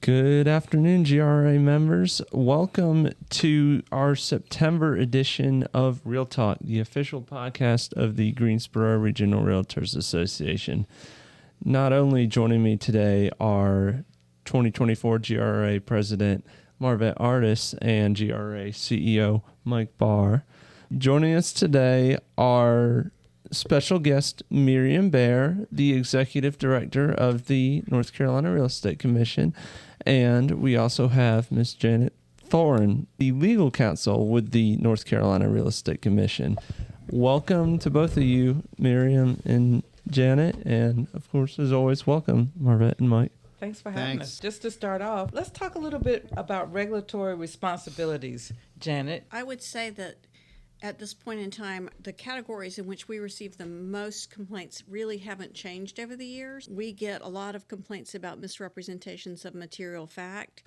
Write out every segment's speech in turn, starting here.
Good afternoon, GRA members. Welcome to our September edition of Real Talk, the official podcast of the Greensboro Regional Realtors Association. Not only joining me today are 2024 GRA President Marvet Artis and GRA CEO Mike Baer. Joining us today are special guest Miriam Baer, the Executive Director of the North Carolina Real Estate Commission, and we also have Ms. Janet Thoren, the legal counsel with the North Carolina Real Estate Commission. Welcome to both of you, Miriam and Janet, and of course, as always, welcome, Marvet and Mike. Thanks for having us. Just to start off, let's talk a little bit about regulatory responsibilities, Janet. I would say that at this point in time, the categories in which we receive the most complaints really haven't changed over the years. We get a lot of complaints about misrepresentations of material fact.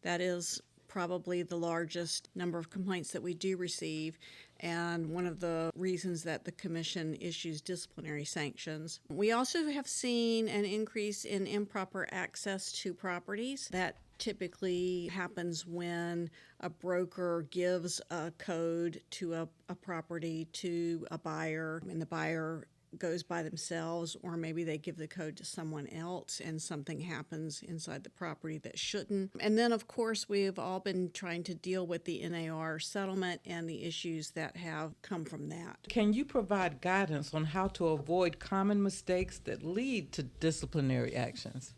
That is probably the largest number of complaints that we do receive, and one of the reasons that the Commission issues disciplinary sanctions. We also have seen an increase in improper access to properties. That typically happens when a broker gives a code to a property to a buyer, and the buyer goes by themselves, or maybe they give the code to someone else and something happens inside the property that shouldn't. And then, of course, we've all been trying to deal with the NAR settlement and the issues that have come from that. Can you provide guidance on how to avoid common mistakes that lead to disciplinary actions?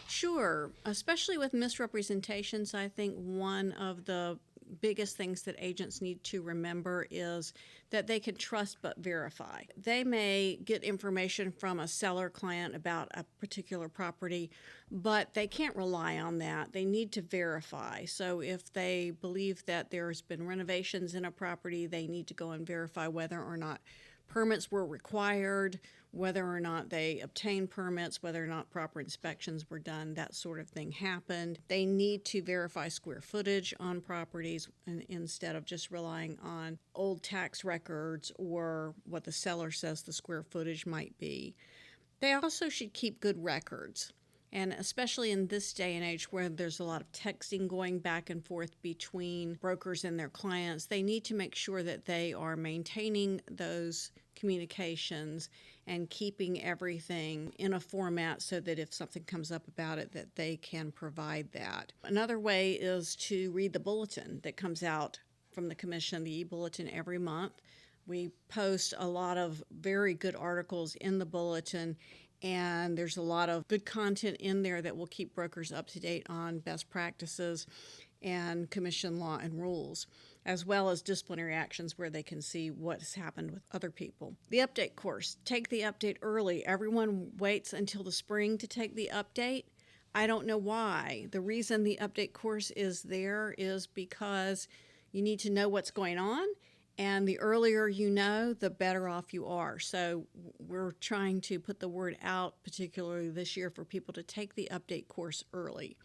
Sure. Especially with misrepresentations, I think one of the biggest things that agents need to remember is that they can trust but verify. They may get information from a seller client about a particular property, but they can't rely on that. They need to verify. So if they believe that there's been renovations in a property, they need to go and verify whether or not permits were required, whether or not they obtained permits, whether or not proper inspections were done, that sort of thing happened. They need to verify square footage on properties instead of just relying on old tax records or what the seller says the square footage might be. They also should keep good records. And especially in this day and age where there's a lot of texting going back and forth between brokers and their clients, they need to make sure that they are maintaining those communications and keeping everything in a format so that if something comes up about it, that they can provide that. Another way is to read the bulletin that comes out from the Commission, the e-bulletin, every month. We post a lot of very good articles in the bulletin, and there's a lot of good content in there that will keep brokers up to date on best practices and commission law and rules, as well as disciplinary actions where they can see what's happened with other people. The update course, take the update early. Everyone waits until the spring to take the update. I don't know why. The reason the update course is there is because you need to know what's going on. And the earlier you know, the better off you are. So we're trying to put the word out, particularly this year, for people to take the update course early.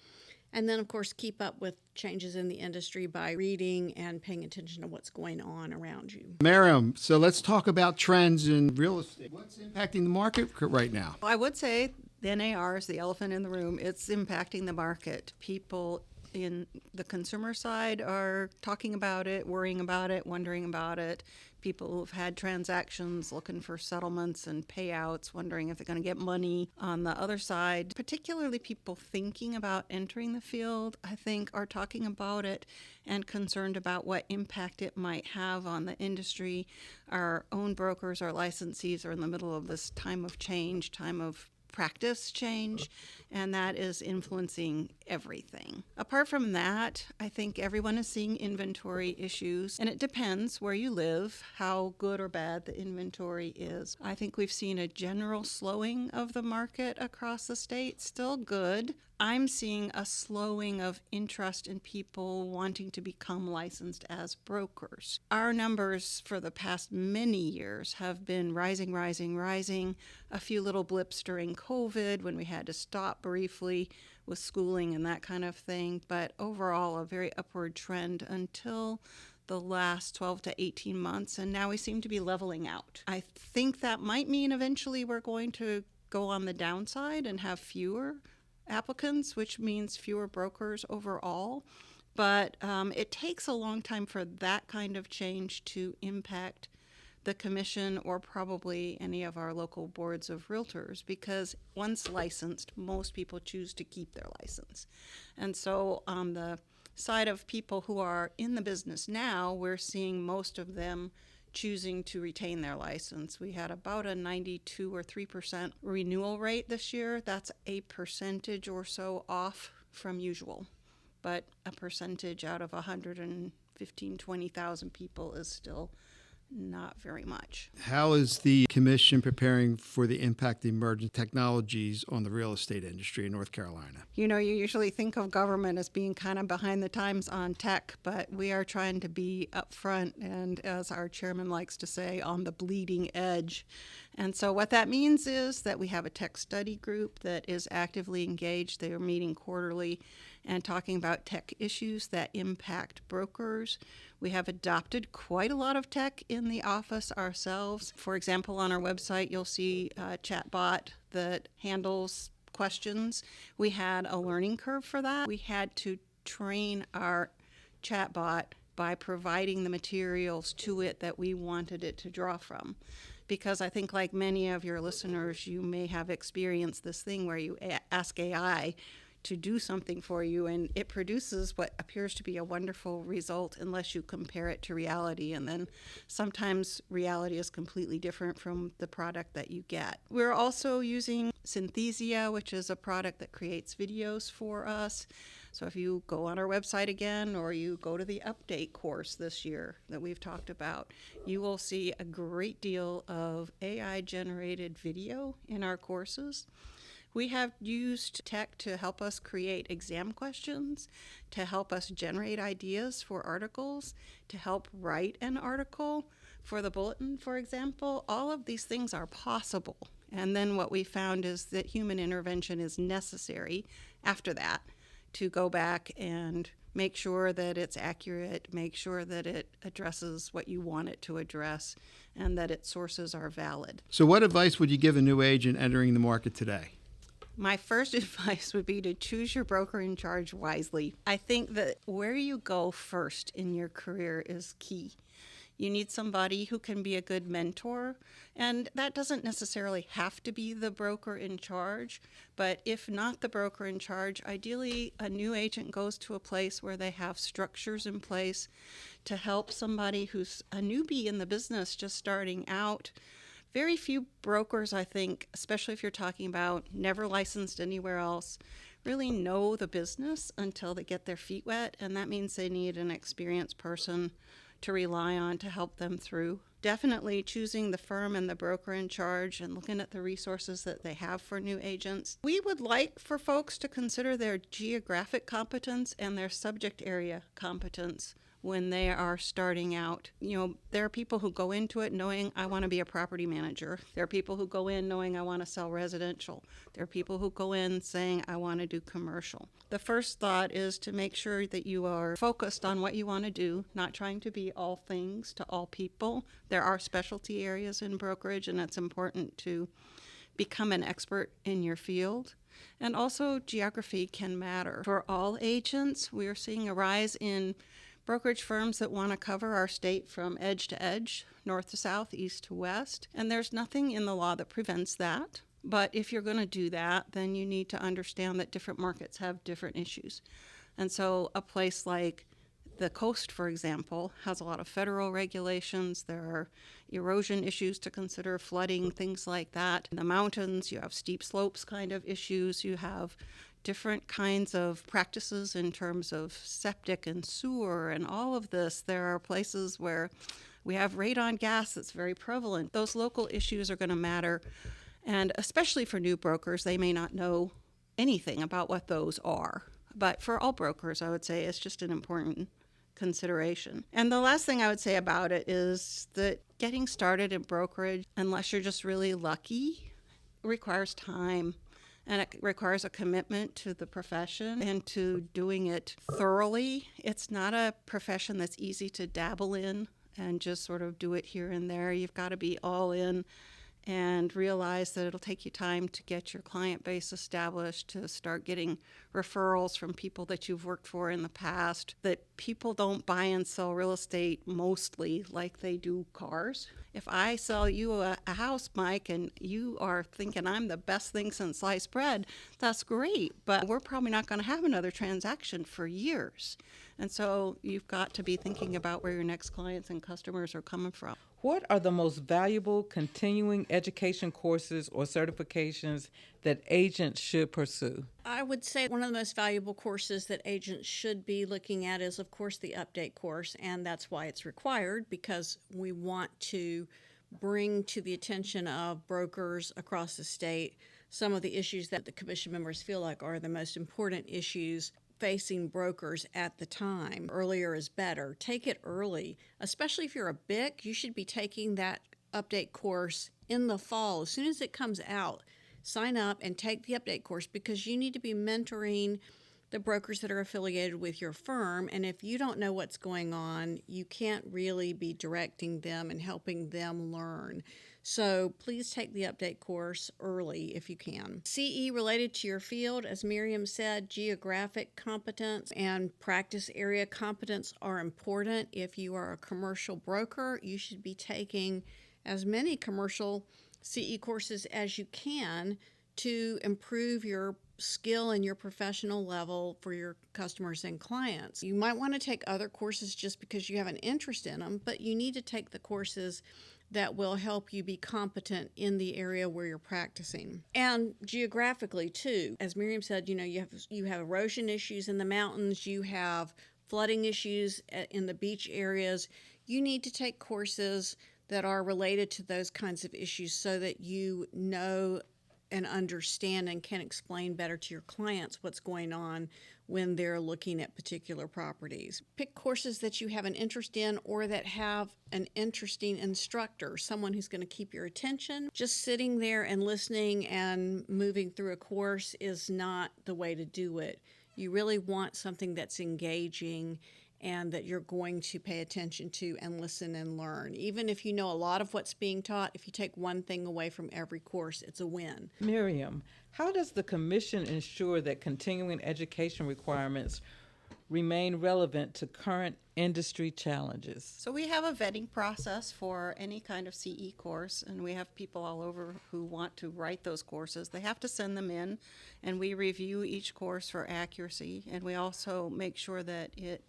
And then, of course, keep up with changes in the industry by reading and paying attention to what's going on around you. Miriam, so let's talk about trends in real estate. What's impacting the market right now? I would say the NAR is the elephant in the room. It's impacting the market. People in the consumer side are talking about it, worrying about it, wondering about it. People who've had transactions looking for settlements and payouts, wondering if they're going to get money. On the other side, particularly people thinking about entering the field, I think, are talking about it and concerned about what impact it might have on the industry. Our own brokers, our licensees are in the middle of this time of change, time of practice change, and that is influencing everything. Apart from that, I think everyone is seeing inventory issues, and it depends where you live, how good or bad the inventory is. I think we've seen a general slowing of the market across the state, still good. I'm seeing a slowing of interest in people wanting to become licensed as brokers. Our numbers for the past many years have been rising. A few little blips during COVID when we had to stop briefly with schooling and that kind of thing, but overall a very upward trend until the last 12 to 18 months, and now we seem to be leveling out. I think that might mean eventually we're going to go on the downside and have fewer applicants, which means fewer brokers overall. But it takes a long time for that kind of change to impact the commission or probably any of our local boards of realtors, because once licensed, most people choose to keep their license. And so on the side of people who are in the business now, we're seeing most of them choosing to retain their license. We had about a 92 or 3% renewal rate this year. That's a percentage or so off from usual, but a percentage out of 115, 20,000 people is still not very much. How is the commission preparing for the impact of emerging technologies on the real estate industry in North Carolina? You know, you usually think of government as being kind of behind the times on tech, but we are trying to be up front and, as our chairman likes to say, on the bleeding edge. And so what that means is that we have a tech study group that is actively engaged. They are meeting quarterly and talking about tech issues that impact brokers. We have adopted quite a lot of tech in the office ourselves. For example, on our website, you'll see a chatbot that handles questions. We had a learning curve for that. We had to train our chatbot by providing the materials to it that we wanted it to draw from. Because I think, like many of your listeners, you may have experienced this thing where you ask AI to do something for you, and it produces what appears to be a wonderful result unless you compare it to reality. And then sometimes reality is completely different from the product that you get. We're also using Synthesia, which is a product that creates videos for us. So if you go on our website again, or you go to the update course this year that we've talked about, you will see a great deal of AI-generated video in our courses. We have used tech to help us create exam questions, to help us generate ideas for articles, to help write an article for the bulletin, for example. All of these things are possible. And then what we found is that human intervention is necessary after that to go back and make sure that it's accurate, make sure that it addresses what you want it to address, and that its sources are valid. So what advice would you give a new agent entering the market today? My first advice would be to choose your broker in charge wisely. I think that where you go first in your career is key. You need somebody who can be a good mentor, and that doesn't necessarily have to be the broker in charge, but if not the broker in charge, ideally a new agent goes to a place where they have structures in place to help somebody who's a newbie in the business just starting out. Very few brokers, I think, especially if you're talking about never licensed anywhere else, really know the business until they get their feet wet, and that means they need an experienced person to rely on to help them through. Definitely choosing the firm and the broker in charge and looking at the resources that they have for new agents. We would like for folks to consider their geographic competence and their subject area competence when they are starting out. You know, there are people who go into it knowing I want to be a property manager. There are people who go in knowing I want to sell residential. There are people who go in saying I want to do commercial. The first thought is to make sure that you are focused on what you want to do, not trying to be all things to all people. There are specialty areas in brokerage, and it's important to become an expert in your field. And also geography can matter. For all agents, we are seeing a rise in brokerage firms that want to cover our state from edge to edge, north to south, east to west. And there's nothing in the law that prevents that. But if you're going to do that, then you need to understand that different markets have different issues. And so a place like the coast, for example, has a lot of federal regulations. There are erosion issues to consider, flooding, things like that. In the mountains, you have steep slopes kind of issues. You have different kinds of practices in terms of septic and sewer and all of this. There are places where we have radon gas that's very prevalent. Those local issues are going to matter. And especially for new brokers, they may not know anything about what those are. But for all brokers, I would say it's just an important consideration. And the last thing I would say about it is that getting started in brokerage, unless you're just really lucky, requires time. And it requires a commitment to the profession and to doing it thoroughly. It's not a profession that's easy to dabble in and just sort of do it here and there. You've got to be all in and realize that it'll take you time to get your client base established, to start getting referrals from people that you've worked for in the past, that people don't buy and sell real estate mostly like they do cars. If I sell you a house, Mike, and you are thinking I'm the best thing since sliced bread, that's great, but we're probably not going to have another transaction for years. And so you've got to be thinking about where your next clients and customers are coming from. What are the most valuable continuing education courses or certifications that agents should pursue? I would say one of the most valuable courses that agents should be looking at is, of course, the update course, and that's why it's required, because we want to bring to the attention of brokers across the state some of the issues that the commission members feel like are the most important issues facing brokers at the time. Earlier is better. Take it early. Especially if you're a BIC, you should be taking that update course in the fall. As soon as it comes out, sign up and take the update course, because you need to be mentoring the brokers that are affiliated with your firm. And if you don't know what's going on, you can't really be directing them and helping them learn. So please take the update course early if you can. CE related to your field, as Miriam said, geographic competence and practice area competence are important. If you are a commercial broker, you should be taking as many commercial CE courses as you can to improve your skill and your professional level for your customers and clients. You might want to take other courses just because you have an interest in them, but you need to take the courses that will help you be competent in the area where you're practicing. And geographically too, as Miriam said, you have erosion issues in the mountains, you have flooding issues in the beach areas. You need to take courses that are related to those kinds of issues so that you know and understand and can explain better to your clients what's going on when they're looking at particular properties. Pick courses that you have an interest in or that have an interesting instructor, someone who's going to keep your attention. Just sitting there and listening and moving through a course is not the way to do it. You really want something that's engaging and that you're going to pay attention to and listen and learn. Even if you know a lot of what's being taught, if you take one thing away from every course, it's a win. Miriam, how does the commission ensure that continuing education requirements remain relevant to current industry challenges? So we have a vetting process for any kind of CE course, and we have people all over who want to write those courses. They have to send them in, and we review each course for accuracy, and we also make sure that it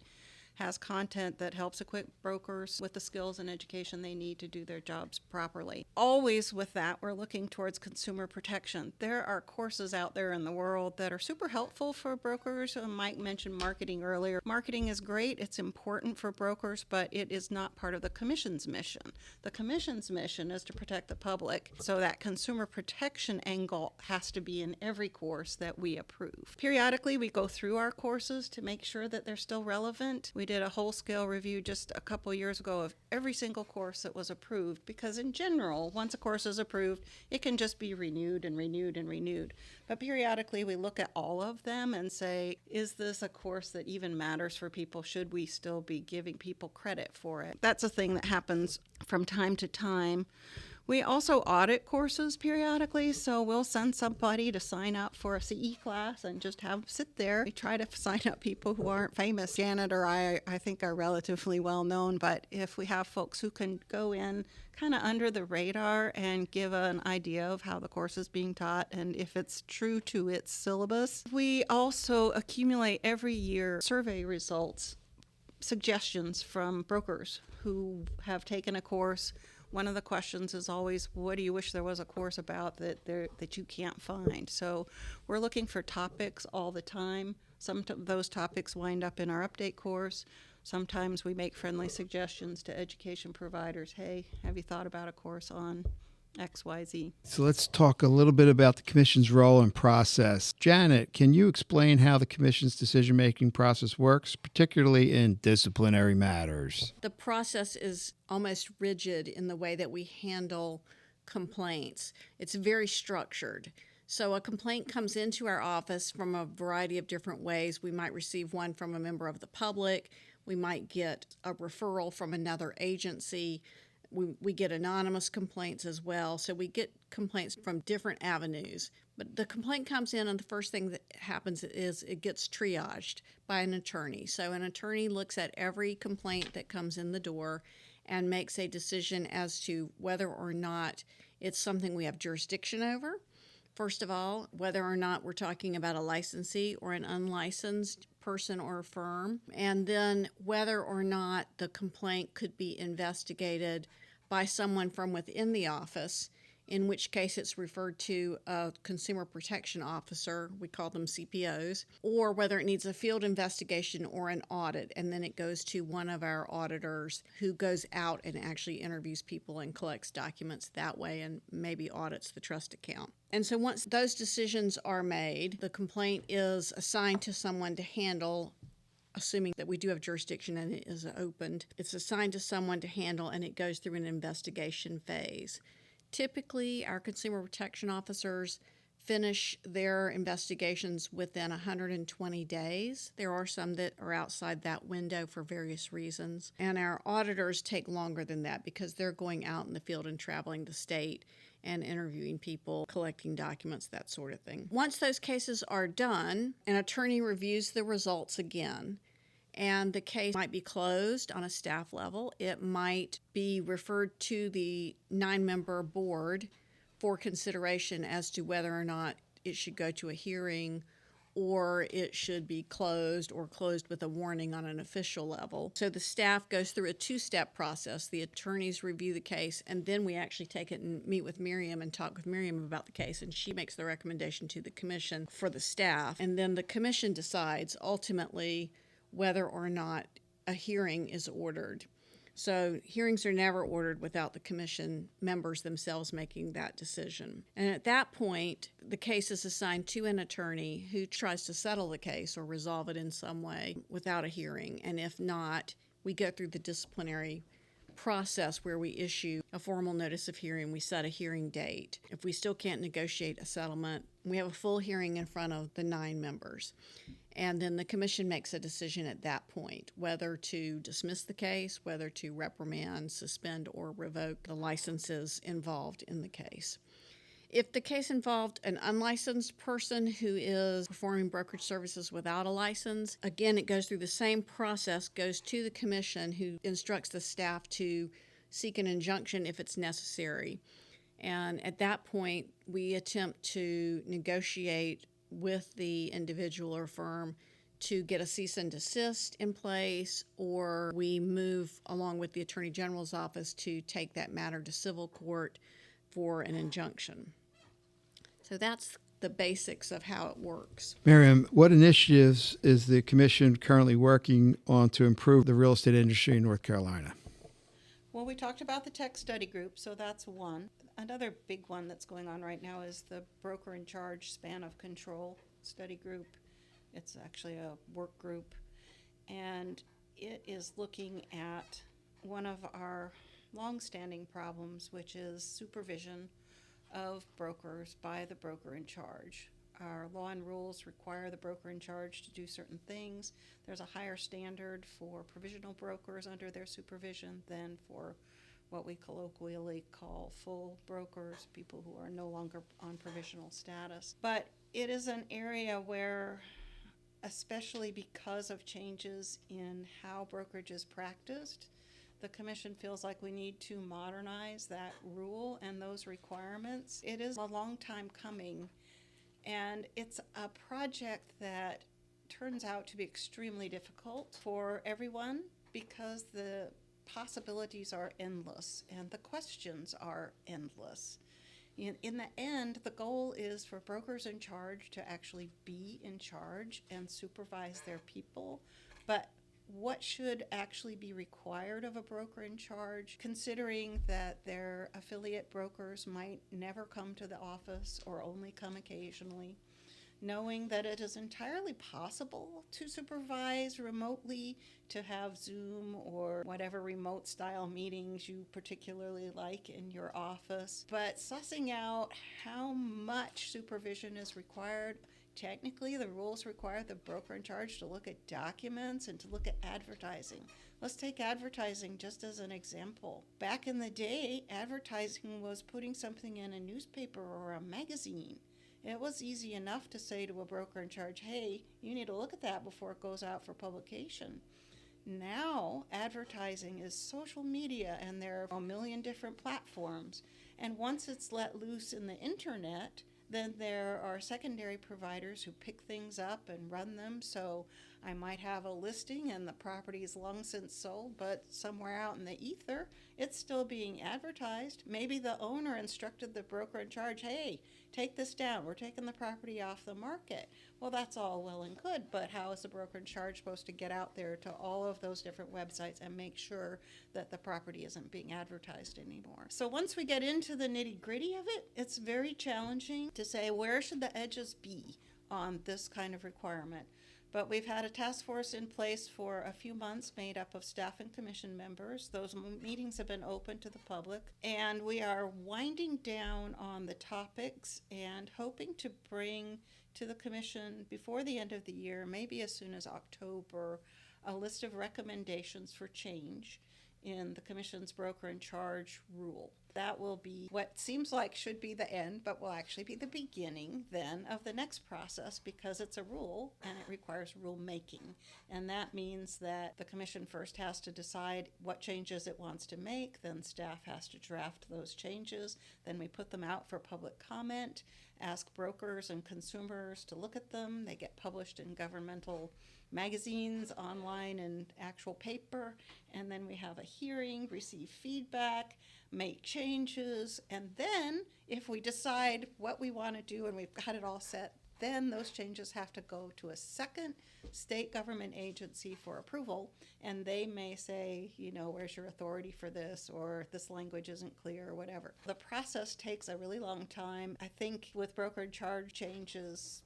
has content that helps equip brokers with the skills and education they need to do their jobs properly. Always with that, we're looking towards consumer protection. There are courses out there in the world that are super helpful for brokers. Mike mentioned marketing earlier. Marketing is great. It's important for brokers, but it is not part of the commission's mission. The commission's mission is to protect the public, so that consumer protection angle has to be in every course that we approve. Periodically, we go through our courses to make sure that they're still relevant. We did a whole-scale review just a couple years ago of every single course that was approved, because in general, once a course is approved, it can just be renewed and renewed and renewed. But periodically, we look at all of them and say, is this a course that even matters for people? Should we still be giving people credit for it? That's a thing that happens from time to time. We also audit courses periodically, so we'll send somebody to sign up for a CE class and just have them sit there. We try to sign up people who aren't famous. Janet or I think, are relatively well known, but if we have folks who can go in kind of under the radar and give an idea of how the course is being taught and if it's true to its syllabus. We also accumulate every year survey results, suggestions from brokers who have taken a course. One of the questions is always, what do you wish there was a course about that you can't find? So we're looking for topics all the time. Some of those topics wind up in our update course. Sometimes we make friendly suggestions to education providers. Hey, have you thought about a course on XYZ? So let's talk a little bit about the commission's role and process. Janet, can you explain how the commission's decision-making process works, particularly in disciplinary matters? The process is almost rigid in the way that we handle complaints. It's very structured. So a complaint comes into our office from a variety of different ways. We might receive one from a member of the public. We might get a referral from another agency. We get anonymous complaints as well. So we get complaints from different avenues. But the complaint comes in, and the first thing that happens is it gets triaged by an attorney. So an attorney looks at every complaint that comes in the door and makes a decision as to whether or not it's something we have jurisdiction over. First of all, whether or not we're talking about a licensee or an unlicensed person or firm, and then whether or not the complaint could be investigated by someone from within the office, in which case it's referred to a consumer protection officer, we call them CPOs, or whether it needs a field investigation or an audit, and then it goes to one of our auditors who goes out and actually interviews people and collects documents that way and maybe audits the trust account. And so once those decisions are made, the complaint is assigned to someone to handle, assuming that we do have jurisdiction and it is opened. It's assigned to someone to handle, and it goes through an investigation phase. Typically, our consumer protection officers finish their investigations within 120 days. There are some that are outside that window for various reasons. And our auditors take longer than that because they're going out in the field and traveling the state and interviewing people, collecting documents, that sort of thing. Once those cases are done, an attorney reviews the results again, and the case might be closed on a staff level. It might be referred to the 9-member board for consideration as to whether or not it should go to a hearing or it should be closed or closed with a warning on an official level. So the staff goes through a 2-step process. The attorneys review the case, and then we actually take it and meet with Miriam and talk with Miriam about the case, and she makes the recommendation to the commission for the staff. And then the commission decides ultimately whether or not a hearing is ordered. So hearings are never ordered without the commission members themselves making that decision. And at that point, the case is assigned to an attorney who tries to settle the case or resolve it in some way without a hearing. And if not, we go through the disciplinary process where we issue a formal notice of hearing. We set a hearing date. If we still can't negotiate a settlement, we have a full hearing in front of the 9 members. And then the commission makes a decision at that point, whether to dismiss the case, whether to reprimand, suspend, or revoke the licenses involved in the case. If the case involved an unlicensed person who is performing brokerage services without a license, again, it goes through the same process, goes to the commission who instructs the staff to seek an injunction if it's necessary. And at that point, we attempt to negotiate with the individual or firm to get a cease and desist in place, or we move along with the Attorney General's office to take that matter to civil court for an injunction. So that's the basics of how it works. Miriam, what initiatives is the commission currently working on to improve the real estate industry in North Carolina? Well, we talked about the tech study group, so that's one. Another big one that's going on right now is the broker in charge span of control study group. It's actually a work group, and it is looking at one of our long-standing problems, which is supervision of brokers by the broker in charge. Our law and rules require the broker in charge to do certain things. There's a higher standard for provisional brokers under their supervision than for what we colloquially call full brokers, people who are no longer on provisional status. But it is an area where, especially because of changes in how brokerage is practiced, the commission feels like we need to modernize that rule and those requirements. It is a long time coming, and it's a project that turns out to be extremely difficult for everyone because the possibilities are endless and the questions are endless. In the end, the goal is for brokers in charge to actually be in charge and supervise their people. But what should actually be required of a broker in charge, considering that their affiliate brokers might never come to the office or only come occasionally? Knowing that it is entirely possible to supervise remotely, to have Zoom or whatever remote style meetings you particularly like in your office, but sussing out how much supervision is required technically the rules require the broker in charge to look at documents and to look at advertising. Let's take advertising just as an example. Back in the day, advertising was putting something in a newspaper or a magazine. It was easy enough to say to a broker in charge, hey, you need to look at that before it goes out for publication. Now, advertising is social media, and there are a million different platforms. And once it's let loose in the internet, then there are secondary providers who pick things up and run them. So I might have a listing and the property is long since sold, but somewhere out in the ether, it's still being advertised. Maybe the owner instructed the broker in charge, hey, take this down. We're taking the property off the market. Well, that's all well and good, but how is the broker in charge supposed to get out there to all of those different websites and make sure that the property isn't being advertised anymore? So once we get into the nitty-gritty of it, it's very challenging to say where should the edges be on this kind of requirement. But we've had a task force in place for a few months made up of staff and commission members. Those meetings have been open to the public, and we are winding down on the topics and hoping to bring to the commission before the end of the year, maybe as soon as October, a list of recommendations for change in the commission's broker in charge rule. That will be what seems like should be the end, but will actually be the beginning then of the next process, because it's a rule and it requires rule making. And that means that the commission first has to decide what changes it wants to make, then staff has to draft those changes, then we put them out for public comment, ask brokers and consumers to look at them. They get published in governmental magazines, online, and actual paper, and then we have a hearing, receive feedback, make changes, and then if we decide what we want to do and we've got it all set, then those changes have to go to a second state government agency for approval, and they may say, you know, where's your authority for this, or this language isn't clear, or whatever. The process takes a really long time. I think with broker in charge changes,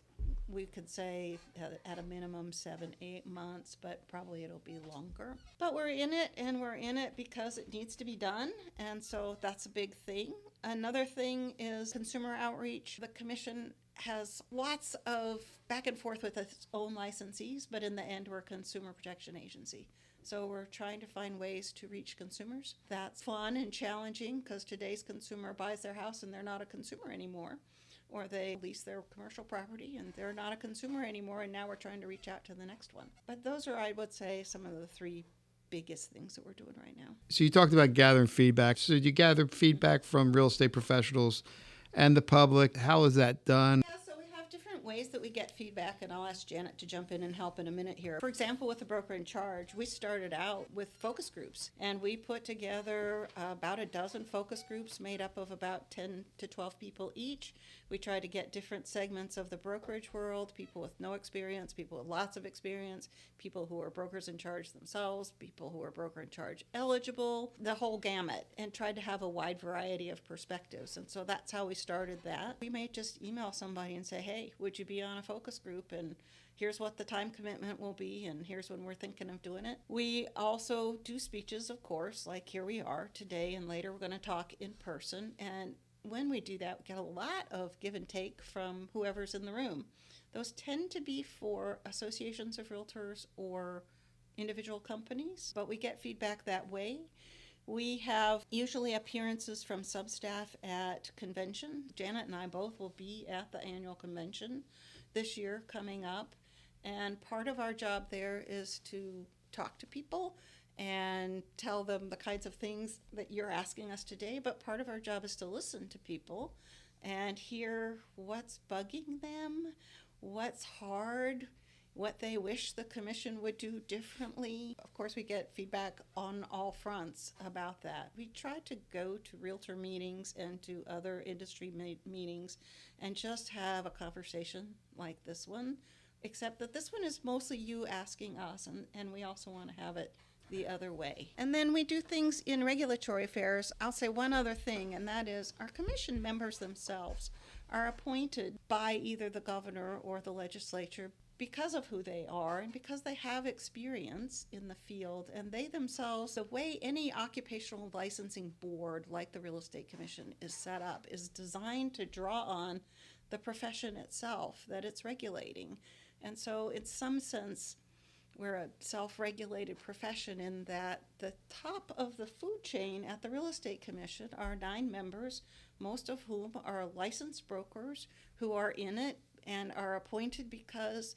we could say at a minimum 7-8 months, but probably it'll be longer. But we're in it, and we're in it because it needs to be done, and so that's a big thing. Another thing is consumer outreach. The commission has lots of back and forth with its own licensees, but in the end, we're a consumer protection agency. So we're trying to find ways to reach consumers. That's fun and challenging because today's consumer buys their house and they're not a consumer anymore. Or they lease their commercial property and they're not a consumer anymore, and now we're trying to reach out to the next one. But those are, I would say, some of the three biggest things that we're doing right now. So you talked about gathering feedback. So you gather feedback from real estate professionals and the public. How is that done? Yeah, so we have different ways that we get feedback, and I'll ask Janet to jump in and help in a minute here. For example, with the broker in charge, we started out with focus groups, and we put together about a dozen focus groups made up of about 10 to 12 people each. We try to get different segments of the brokerage world, people with no experience, people with lots of experience, people who are brokers in charge themselves, people who are broker in charge eligible, the whole gamut, and tried to have a wide variety of perspectives. And so that's how we started that. We may just email somebody and say, hey, would you be on a focus group? And here's what the time commitment will be, and here's when we're thinking of doing it. We also do speeches, of course, like here we are today, and later we're going to talk in person. And when we do that, we get a lot of give and take from whoever's in the room. Those tend to be for associations of realtors or individual companies, but we get feedback that way. We have usually appearances from substaff at convention. Janet and I both will be at the annual convention this year coming up, and part of our job there is to talk to people and tell them the kinds of things that you're asking us today, but part of our job is to listen to people and hear what's bugging them, what's hard, what they wish the commission would do differently. Of course, we get feedback on all fronts about that. We try to go to realtor meetings and to other industry meetings and just have a conversation like this one, except that this one is mostly you asking us, and we also want to have it the other way. And then we do things in regulatory affairs. I'll say one other thing, and that is our commission members themselves are appointed by either the governor or the legislature because of who they are and because they have experience in the field. And they themselves, the way any occupational licensing board like the Real Estate Commission is set up, is designed to draw on the profession itself that it's regulating. And so in some sense, we're a self-regulated profession in that the top of the food chain at the Real Estate Commission are 9 members, most of whom are licensed brokers who are in it and are appointed because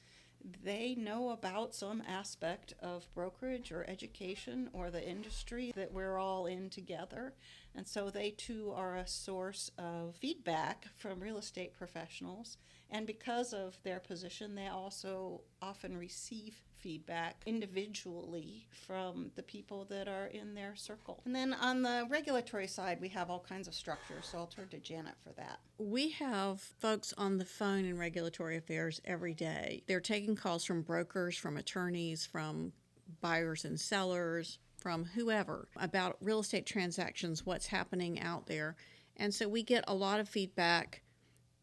they know about some aspect of brokerage or education or the industry that we're all in together. And so they too are a source of feedback from real estate professionals. And because of their position, they also often receive feedback individually from the people that are in their circle. And then on the regulatory side, we have all kinds of structures, so I'll turn to Janet for that. We have folks on the phone in regulatory affairs every day. They're taking calls from brokers, from attorneys, from buyers and sellers, from whoever about real estate transactions, what's happening out there. And so we get a lot of feedback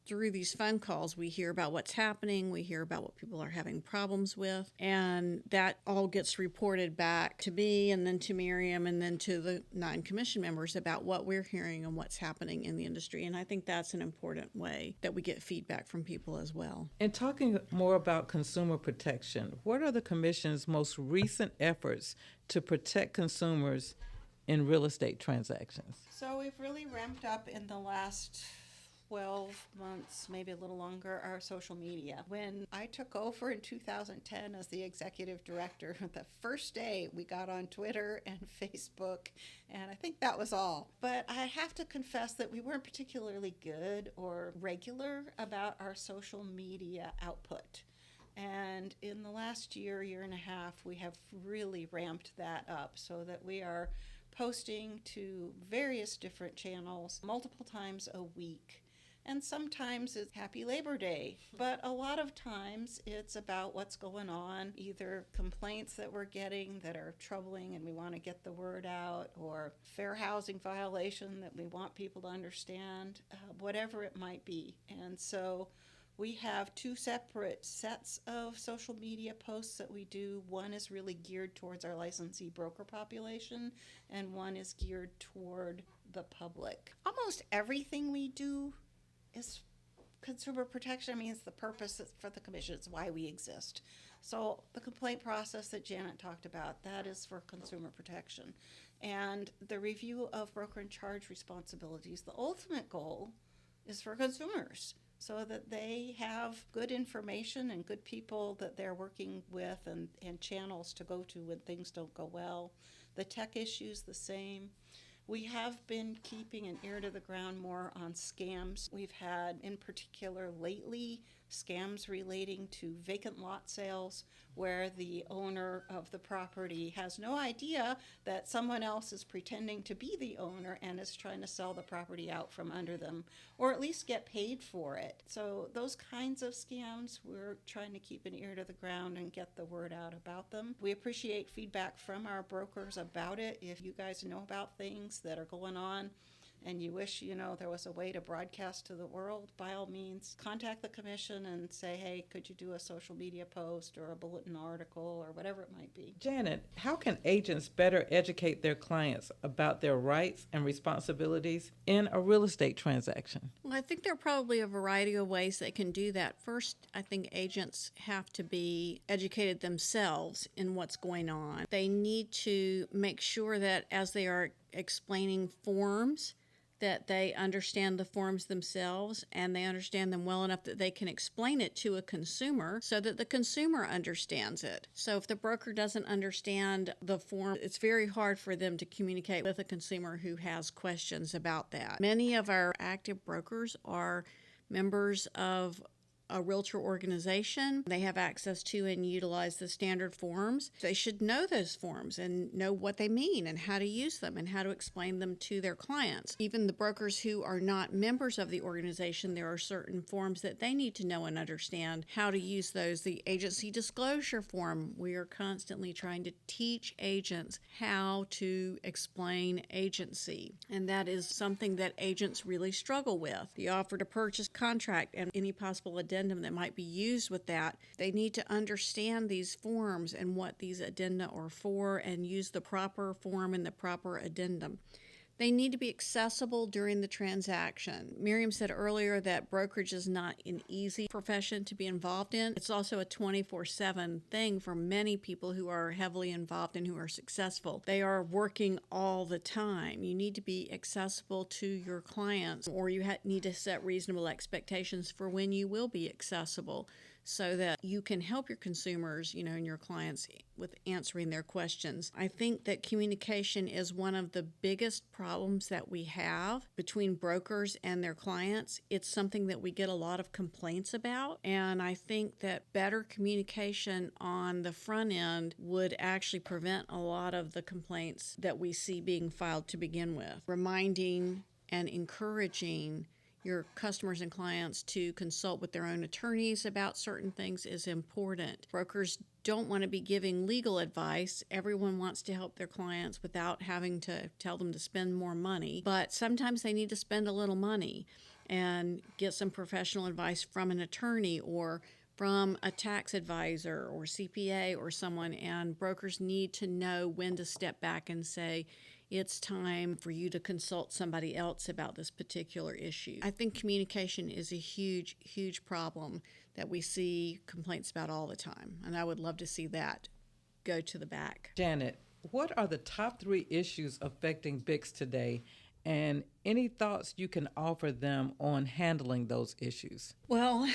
through these phone calls. We hear about what's happening, we hear about what people are having problems with, and that all gets reported back to me and then to Miriam and then to the 9 commission members about what we're hearing and what's happening in the industry. And I think that's an important way that we get feedback from people as well. In talking more about consumer protection, what are the Commission's most recent efforts to protect consumers in real estate transactions? So we've really ramped up in the last 12 months, maybe a little longer, our social media. When I took over in 2010 as the executive director, the first day we got on Twitter and Facebook, and I think that was all. But I have to confess that we weren't particularly good or regular about our social media output. And in the last year and a half, we have really ramped that up so that we are posting to various different channels multiple times a week. And sometimes it's Happy Labor Day, but a lot of times it's about what's going on, either complaints that we're getting that are troubling and we want to get the word out, or fair housing violation that we want people to understand, whatever it might be. And so we have 2 separate sets of social media posts that we do. One is really geared towards our licensee broker population, and one is geared toward the public. Almost everything we do is consumer protection. I mean, it's the purpose for the commission. It's why we exist. So the complaint process that Janet talked about, that is for consumer protection. And the review of broker in charge responsibilities, the ultimate goal is for consumers, so that they have good information and good people that they're working with and channels to go to when things don't go well. The tech issues, the same. We have been keeping an ear to the ground more on scams. We've had, in particular lately, scams relating to vacant lot sales where the owner of the property has no idea that someone else is pretending to be the owner and is trying to sell the property out from under them, or at least get paid for it. So those kinds of scams, we're trying to keep an ear to the ground and get the word out about them. We appreciate feedback from our brokers about it. If you guys know about things that are going on and you wish, there was a way to broadcast to the world, by all means, contact the commission and say, hey, could you do a social media post or a bulletin article or whatever it might be. Janet, how can agents better educate their clients about their rights and responsibilities in a real estate transaction? Well, I think there are probably a variety of ways they can do that. First, I think agents have to be educated themselves in what's going on. They need to make sure that as they are explaining forms, that they understand the forms themselves and they understand them well enough that they can explain it to a consumer so that the consumer understands it. So if the broker doesn't understand the form, it's very hard for them to communicate with a consumer who has questions about that. Many of our active brokers are members of a realtor organization. They have access to and utilize the standard forms. They should know those forms and know what they mean and how to use them and how to explain them to their clients. Even the brokers who are not members of the organization, there are certain forms that they need to know and understand how to use those. The agency disclosure form, we are constantly trying to teach agents how to explain agency. And that is something that agents really struggle with. The offer to purchase contract and any possible addendum that might be used with that, they need to understand these forms and what these addenda are for and use the proper form and the proper addendum. They need to be accessible during the transaction. Miriam said earlier that brokerage is not an easy profession to be involved in. It's also a 24/7 thing for many people who are heavily involved and who are successful. They are working all the time. You need to be accessible to your clients, or you need to set reasonable expectations for when you will be accessible, so that you can help your consumers, and your clients with answering their questions. I think that communication is one of the biggest problems that we have between brokers and their clients. It's something that we get a lot of complaints about, and I think that better communication on the front end would actually prevent a lot of the complaints that we see being filed to begin with. Reminding and encouraging your customers and clients to consult with their own attorneys about certain things is important. Brokers don't want to be giving legal advice. Everyone wants to help their clients without having to tell them to spend more money, but sometimes they need to spend a little money and get some professional advice from an attorney or from a tax advisor or CPA or someone, and brokers need to know when to step back and say, it's time for you to consult somebody else about this particular issue. I think communication is a huge, huge problem that we see complaints about all the time, and I would love to see that go to the back. Janet, what are the top 3 issues affecting BICS today, and any thoughts you can offer them on handling those issues? Well,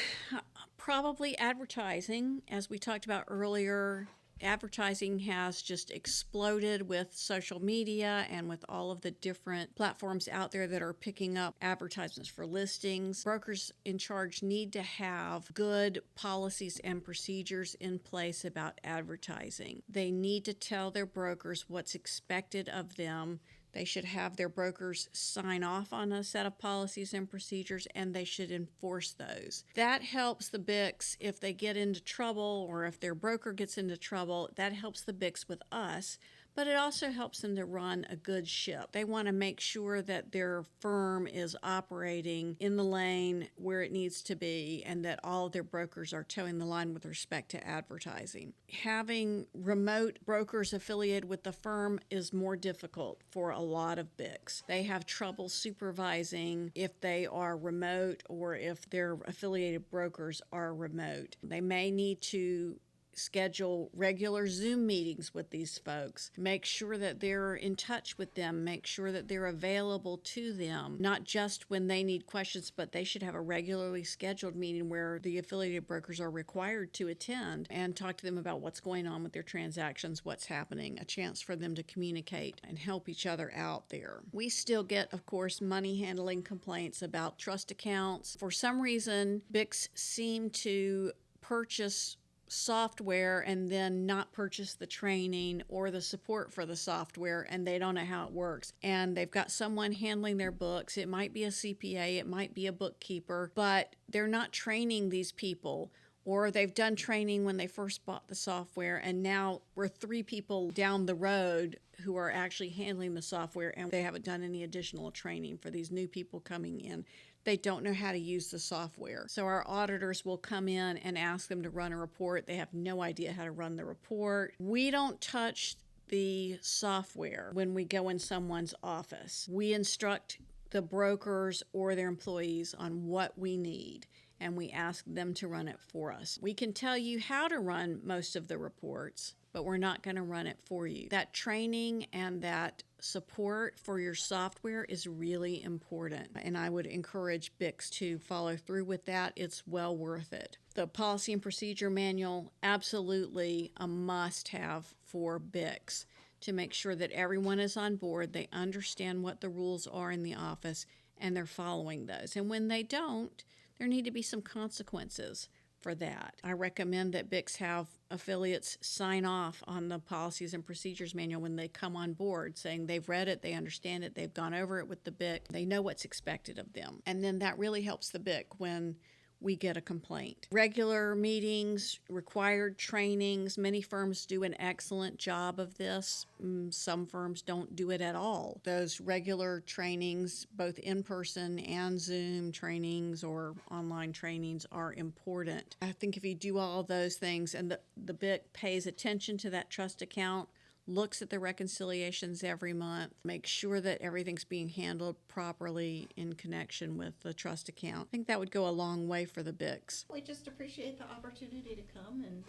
probably advertising. As we talked about earlier, advertising has just exploded with social media and with all of the different platforms out there that are picking up advertisements for listings. Brokers in charge need to have good policies and procedures in place about advertising. They need to tell their brokers what's expected of them. They should have their brokers sign off on a set of policies and procedures, and they should enforce those. That helps the BICS if they get into trouble, or if their broker gets into trouble. That helps the BICS with us, but it also helps them to run a good ship. They want to make sure that their firm is operating in the lane where it needs to be, and that all of their brokers are towing the line with respect to advertising. Having remote brokers affiliated with the firm is more difficult for a lot of BICS. They have trouble supervising if they are remote or if their affiliated brokers are remote. They may need to schedule regular Zoom meetings with these folks, make sure that they're in touch with them, make sure that they're available to them, not just when they need questions, but they should have a regularly scheduled meeting where the affiliated brokers are required to attend and talk to them about what's going on with their transactions, what's happening, a chance for them to communicate and help each other out there. We still get, of course, money handling complaints about trust accounts. For some reason, BICS seem to purchase software and then not purchase the training or the support for the software, and they don't know how it works. And they've got someone handling their books. It might be a CPA, it might be a bookkeeper, but they're not training these people, or they've done training when they first bought the software, and now we're 3 people down the road who are actually handling the software, and they haven't done any additional training for these new people coming in. They don't know how to use the software. So our auditors will come in and ask them to run a report. They have no idea how to run the report. We don't touch the software when we go in someone's office. We instruct the brokers or their employees on what we need, and we ask them to run it for us. We can tell you how to run most of the reports, but we're not going to run it for you. That training and that support for your software is really important, and I would encourage BICS to follow through with that. It's well worth it. The policy and procedure manual, absolutely a must-have for BICS to make sure that everyone is on board, they understand what the rules are in the office, and they're following those. And when they don't, there need to be some consequences for that. I recommend that BICS have affiliates sign off on the policies and procedures manual when they come on board, saying they've read it, they understand it, they've gone over it with the BIC, they know what's expected of them. And then that really helps the BIC when we get a complaint. Regular meetings, required trainings. Many firms do an excellent job of this. Some firms don't do it at all. Those regular trainings, both in-person and Zoom trainings or online trainings, are important. I think if you do all those things and the BIC pays attention to that trust account, looks at the reconciliations every month, makes sure that everything's being handled properly in connection with the trust account. I think that would go a long way for the BICs. We just appreciate the opportunity to come and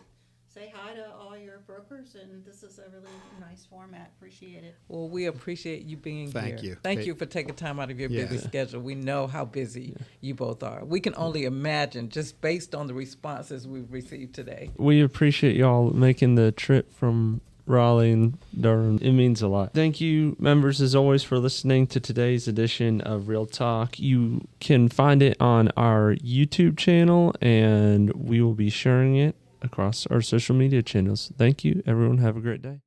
say hi to all your brokers, and this is a really nice format. Appreciate it. Well, we appreciate you being here. Thank you. Thank you for taking time out of your busy schedule. We know how busy you both are. We can only imagine just based on the responses we've received today. We appreciate y'all making the trip from Raleigh and Durham. It means a lot. Thank you, members, as always, for listening to today's edition of Real Talk. You can find it on our YouTube channel, and we will be sharing it across our social media channels. Thank you, everyone. Have a great day.